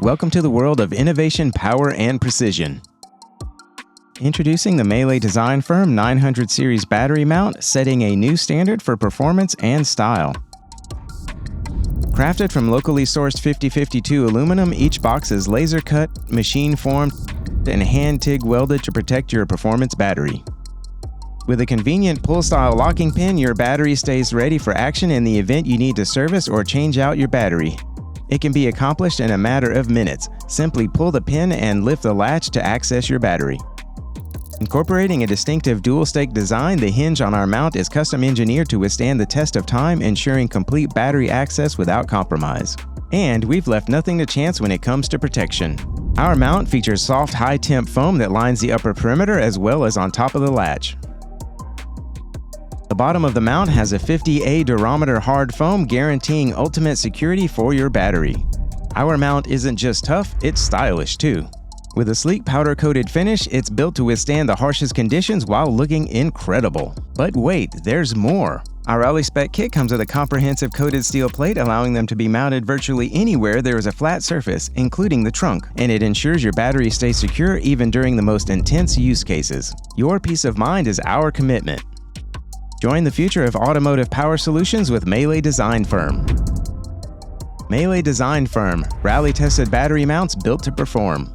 Welcome to the world of innovation, power, and precision. Introducing the MeLe Design Firm 900 series battery mount, setting a new standard for performance and style. Crafted from locally sourced 5052 aluminum, each box is laser cut, machine formed, and hand TIG welded to protect your performance battery. With a convenient pull-style locking pin, your battery stays ready for action in the event you need to service or change out your battery. It can be accomplished in a matter of minutes. Simply pull the pin and lift the latch to access your battery. Incorporating a distinctive dual-stake design, the hinge on our mount is custom engineered to withstand the test of time, ensuring complete battery access without compromise. And we've left nothing to chance when it comes to protection. Our mount features soft, high-temp foam that lines the upper perimeter as well as on top of the latch. The bottom of the mount has a 50A durometer hard foam, guaranteeing ultimate security for your battery. Our mount isn't just tough, it's stylish too. With a sleek powder-coated finish, it's built to withstand the harshest conditions while looking incredible. But wait, there's more! Our LE-Spec kit comes with a comprehensive coated steel plate, allowing them to be mounted virtually anywhere there is a flat surface, including the trunk, and it ensures your battery stays secure even during the most intense use cases. Your peace of mind is our commitment. Join the future of automotive power solutions with MeLe Design Firm. MeLe Design Firm, rally-tested battery mounts built to perform.